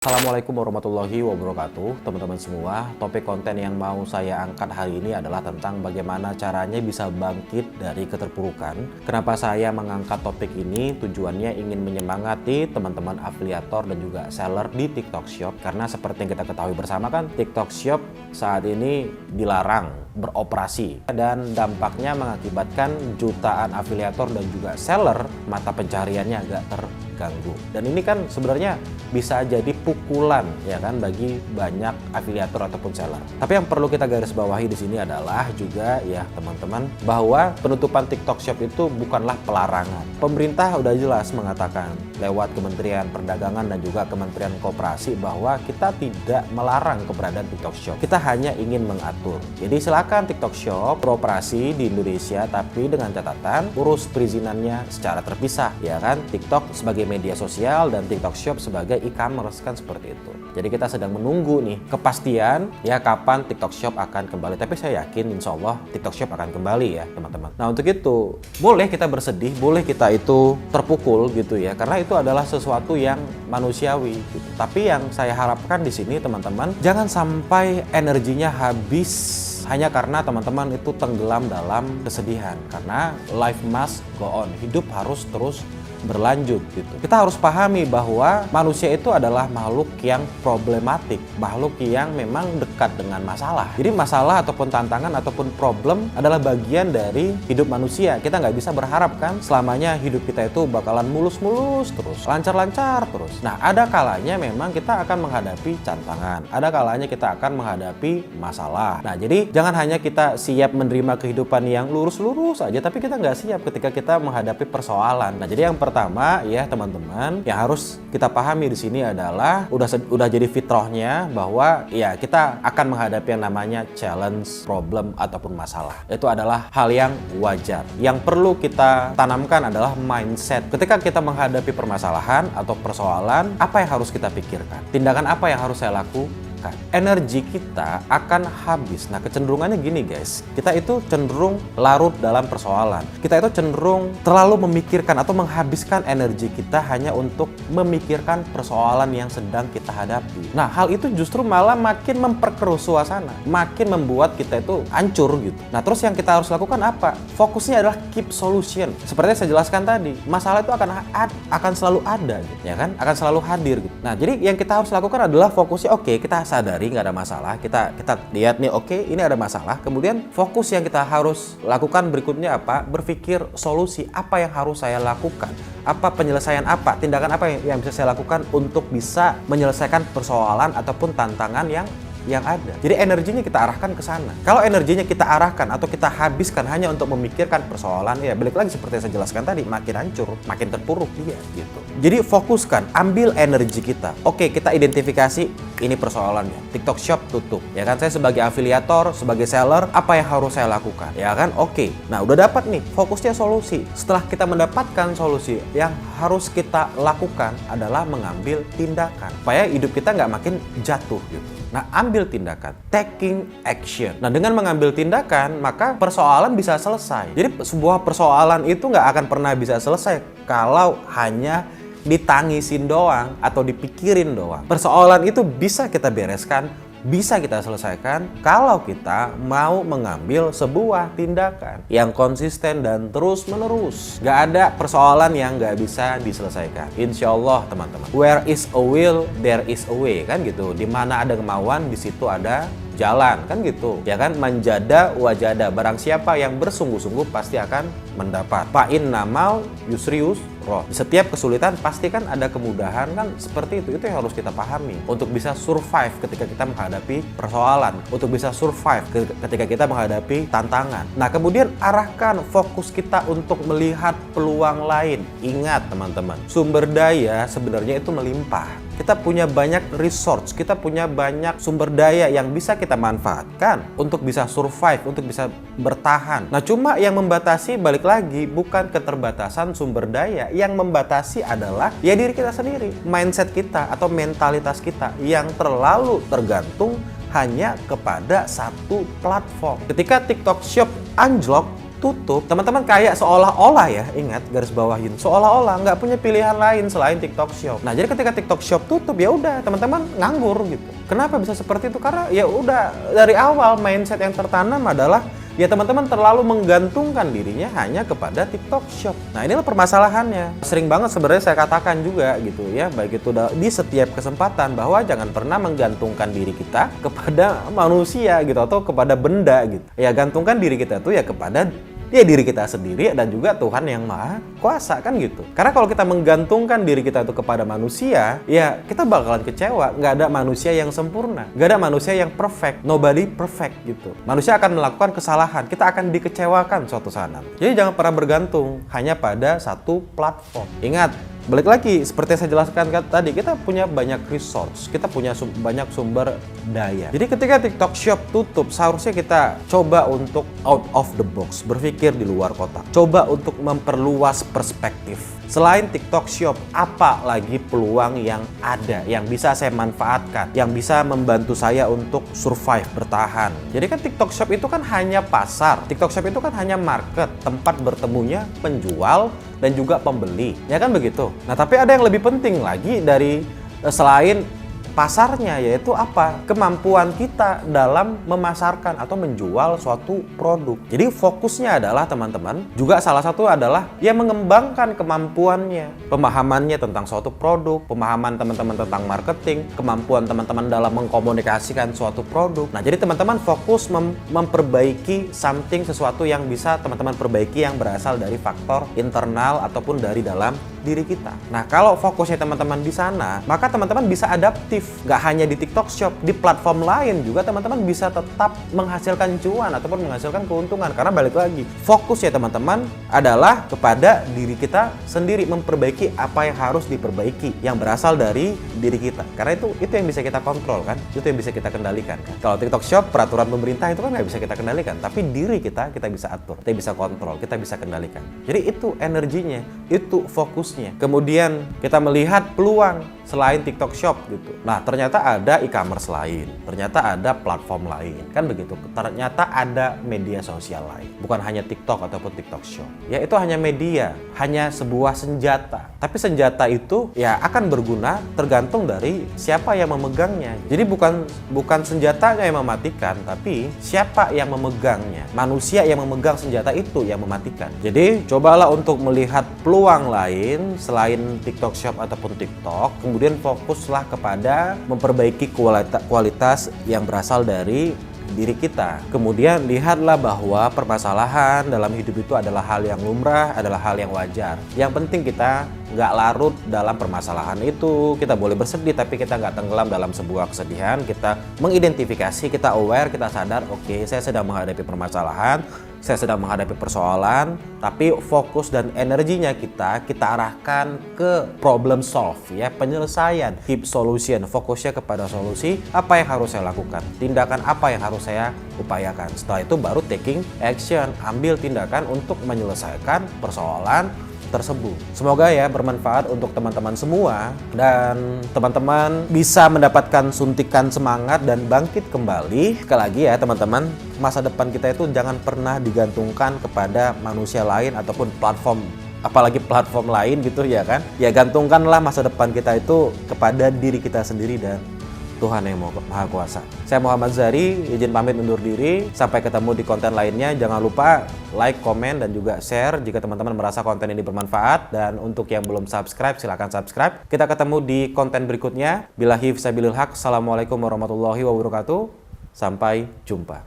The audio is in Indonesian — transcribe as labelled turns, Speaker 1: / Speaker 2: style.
Speaker 1: Assalamualaikum warahmatullahi wabarakatuh. Teman-teman semua, topik konten yang mau saya angkat hari ini adalah tentang bagaimana caranya bisa bangkit dari keterpurukan. Kenapa saya mengangkat topik ini? Tujuannya ingin menyemangati teman-teman afiliator dan juga seller di TikTok Shop. Karena seperti yang kita ketahui bersama kan, TikTok Shop saat ini dilarang beroperasi dan dampaknya mengakibatkan jutaan afiliator dan juga seller mata pencariannya agak terganggu. Dan ini kan sebenarnya bisa jadi pukulan ya kan bagi banyak afiliator ataupun seller. Tapi yang perlu kita garis bawahi di sini adalah juga ya teman-teman bahwa penutupan TikTok Shop itu bukanlah pelarangan. Pemerintah udah jelas mengatakan lewat Kementerian Perdagangan dan juga Kementerian Koperasi bahwa kita tidak melarang keberadaan TikTok Shop. Kita hanya ingin mengatur. Jadi silakan TikTok Shop beroperasi di Indonesia tapi dengan catatan urus perizinannya secara terpisah ya kan. TikTok sebagai media sosial dan TikTok Shop sebagai e-commerce kan seperti itu. Jadi kita sedang menunggu nih kepastian ya kapan TikTok Shop akan kembali. Tapi saya yakin insya Allah TikTok Shop akan kembali ya teman-teman. Nah untuk itu boleh kita bersedih, boleh kita itu terpukul gitu ya, karena itu adalah sesuatu yang manusiawi gitu. Tapi yang saya harapkan di sini teman-teman, jangan sampai energinya habis hanya karena teman-teman itu tenggelam dalam kesedihan. Karena life must go on, hidup harus terus berlanjut gitu. Kita harus pahami bahwa manusia itu adalah makhluk yang problematik, makhluk yang memang dekat dengan masalah. Jadi masalah ataupun tantangan ataupun problem adalah bagian dari hidup manusia. Kita nggak bisa berharap kan selamanya hidup kita itu bakalan mulus-mulus terus, lancar-lancar terus. Nah ada kalanya memang kita akan menghadapi tantangan, ada kalanya kita akan menghadapi masalah. Nah jadi jangan hanya kita siap menerima kehidupan yang lurus-lurus aja, tapi kita nggak siap ketika kita menghadapi persoalan. Nah jadi yang pertama ya teman-teman yang harus kita pahami di sini adalah udah jadi fitrahnya bahwa ya kita akan menghadapi yang namanya challenge, problem ataupun masalah. Itu adalah hal yang wajar. Yang perlu kita tanamkan adalah mindset. Ketika kita menghadapi permasalahan atau persoalan, apa yang harus kita pikirkan? Tindakan apa yang harus saya lakukan? Energi kita akan habis. Nah kecenderungannya gini guys, kita itu cenderung larut dalam persoalan. Kita itu cenderung terlalu memikirkan atau menghabiskan energi kita hanya untuk memikirkan persoalan yang sedang kita hadapi. Nah hal itu justru malah makin memperkeruh suasana, makin membuat kita itu hancur gitu. Nah terus yang kita harus lakukan apa? Fokusnya adalah keep solution. Seperti yang saya jelaskan tadi, masalah itu akan selalu ada gitu, ya kan? Akan selalu hadir gitu. Nah jadi yang kita harus lakukan adalah fokusnya oke, kita sadari nggak ada masalah, kita lihat nih oke, ini ada masalah. Kemudian fokus yang kita harus lakukan berikutnya apa? Berpikir solusi apa yang harus saya lakukan, apa penyelesaian apa, tindakan apa yang bisa saya lakukan untuk bisa menyelesaikan persoalan ataupun tantangan yang ada. Jadi energinya kita arahkan ke sana. Kalau energinya kita arahkan atau kita habiskan hanya untuk memikirkan persoalan, ya balik lagi seperti yang saya jelaskan tadi, makin hancur, makin terpuruk dia gitu. Jadi fokuskan, ambil energi kita. Oke, kita identifikasi ini persoalannya. TikTok Shop tutup. Ya kan, saya sebagai afiliator, sebagai seller, apa yang harus saya lakukan? Ya kan? Oke. Nah, udah dapat nih, fokusnya solusi. Setelah kita mendapatkan solusi, yang harus kita lakukan adalah mengambil tindakan supaya hidup kita nggak makin jatuh gitu. Nah, ambil tindakan, taking action. Nah, dengan mengambil tindakan, maka persoalan bisa selesai. Jadi, sebuah persoalan itu nggak akan pernah bisa selesai kalau hanya ditangisin doang atau dipikirin doang. Persoalan itu bisa kita bereskan, bisa kita selesaikan kalau kita mau mengambil sebuah tindakan yang konsisten dan terus menerus. Gak ada persoalan yang gak bisa diselesaikan, insya Allah teman-teman. Where is a will, there is a way, kan gitu. Dimana ada kemauan, di situ ada jalan, kan gitu ya kan. Manjada wajada, barang siapa yang bersungguh-sungguh pasti akan mendapat. Fa'inna ma'al yusri yusra. Di setiap kesulitan pasti kan ada kemudahan, kan seperti itu yang harus kita pahami untuk bisa survive ketika kita menghadapi persoalan, untuk bisa survive ketika kita menghadapi tantangan. Nah kemudian arahkan fokus kita untuk melihat peluang lain. Ingat teman-teman, sumber daya sebenarnya itu melimpah. Kita punya banyak resource, kita punya banyak sumber daya yang bisa kita manfaatkan untuk bisa survive, untuk bisa bertahan. Nah cuma yang membatasi, balik lagi, bukan keterbatasan sumber daya. Yang membatasi adalah ya diri kita sendiri, mindset kita atau mentalitas kita yang terlalu tergantung hanya kepada satu platform. Ketika TikTok Shop anjlok, tutup, teman-teman kayak seolah-olah ya, ingat garis bawahin, seolah-olah nggak punya pilihan lain selain TikTok Shop. Nah, jadi ketika TikTok Shop tutup, ya udah teman-teman nganggur gitu. Kenapa bisa seperti itu? Karena ya udah dari awal mindset yang tertanam adalah ya teman-teman terlalu menggantungkan dirinya hanya kepada TikTok Shop. Nah, inilah permasalahannya. Sering banget sebenarnya saya katakan juga gitu ya, baik itu di setiap kesempatan, bahwa jangan pernah menggantungkan diri kita kepada manusia gitu atau kepada benda gitu. Ya, gantungkan diri kita tuh ya kepada diri kita sendiri dan juga Tuhan yang Maha Kuasa kan gitu. Karena kalau kita menggantungkan diri kita itu kepada manusia, ya kita bakalan kecewa. Nggak ada manusia yang sempurna, nggak ada manusia yang perfect, nobody perfect gitu. Manusia akan melakukan kesalahan, kita akan dikecewakan suatu saat nanti. Jadi jangan pernah bergantung hanya pada satu platform. Ingat, balik lagi seperti yang saya jelaskan tadi, kita punya banyak resource, kita punya banyak sumber daya. Jadi ketika TikTok Shop tutup, seharusnya kita coba untuk out of the box, berpikir di luar kotak, coba untuk memperluas perspektif. Selain TikTok Shop, apa lagi peluang yang ada, yang bisa saya manfaatkan, yang bisa membantu saya untuk survive, bertahan. Jadi kan TikTok Shop itu kan hanya pasar, TikTok Shop itu kan hanya market, tempat bertemunya penjual dan juga pembeli, ya kan begitu. Nah, tapi ada yang lebih penting lagi dari selain pasarnya, yaitu apa? Kemampuan kita dalam memasarkan atau menjual suatu produk. Jadi fokusnya adalah teman-teman, juga salah satu adalah ya mengembangkan kemampuannya, pemahamannya tentang suatu produk, pemahaman teman-teman tentang marketing, kemampuan teman-teman dalam mengkomunikasikan suatu produk. Nah, jadi teman-teman fokus memperbaiki sesuatu yang bisa teman-teman perbaiki yang berasal dari faktor internal ataupun dari dalam diri kita. Nah, kalau fokusnya teman-teman di sana, maka teman-teman bisa adaptif. Nggak hanya di TikTok Shop, di platform lain juga teman-teman bisa tetap menghasilkan cuan ataupun menghasilkan keuntungan. Karena balik lagi, fokus ya teman-teman adalah kepada diri kita sendiri, memperbaiki apa yang harus diperbaiki yang berasal dari diri kita. Karena itu yang bisa kita kontrol kan, itu yang bisa kita kendalikan kan. Kalau TikTok Shop, peraturan pemerintah itu kan nggak bisa kita kendalikan, tapi diri kita bisa atur, kita bisa kontrol, kita bisa kendalikan. Jadi itu energinya, itu fokus. Kemudian kita melihat peluang selain TikTok Shop gitu. Nah, ternyata ada e-commerce lain, ternyata ada platform lain, kan begitu. Ternyata ada media sosial lain, bukan hanya TikTok ataupun TikTok Shop. Ya, itu hanya media, hanya sebuah senjata. Tapi senjata itu ya akan berguna tergantung dari siapa yang memegangnya. Jadi bukan senjatanya yang mematikan, tapi siapa yang memegangnya. Manusia yang memegang senjata itu yang mematikan. Jadi cobalah untuk melihat peluang lain selain TikTok Shop ataupun TikTok, kemudian fokuslah kepada memperbaiki kualitas yang berasal dari diri kita. Kemudian lihatlah bahwa permasalahan dalam hidup itu adalah hal yang lumrah, adalah hal yang wajar. Yang penting kita nggak larut dalam permasalahan itu. Kita boleh bersedih, tapi kita nggak tenggelam dalam sebuah kesedihan. Kita mengidentifikasi, kita aware, kita sadar, oke, saya sedang menghadapi permasalahan, saya sedang menghadapi persoalan, tapi fokus dan energinya kita arahkan ke problem solve ya, penyelesaian, keep solution, fokusnya kepada solusi, apa yang harus saya lakukan, tindakan apa yang harus saya upayakan. Setelah itu baru taking action, ambil tindakan untuk menyelesaikan persoalan tersebut. Semoga ya bermanfaat untuk teman-teman semua dan teman-teman bisa mendapatkan suntikan semangat dan bangkit kembali. Sekali lagi ya teman-teman, masa depan kita itu jangan pernah digantungkan kepada manusia lain ataupun platform, apalagi platform lain gitu ya kan. Ya gantungkanlah masa depan kita itu kepada diri kita sendiri dan Tuhan yang Maha Kuasa. Saya Muhammad Zahri, izin pamit undur diri. Sampai ketemu di konten lainnya. Jangan lupa like, komen, dan juga share jika teman-teman merasa konten ini bermanfaat. Dan untuk yang belum subscribe, silakan subscribe. Kita ketemu di konten berikutnya. Billahi fisabilil haq. Assalamualaikum warahmatullahi wabarakatuh. Sampai jumpa.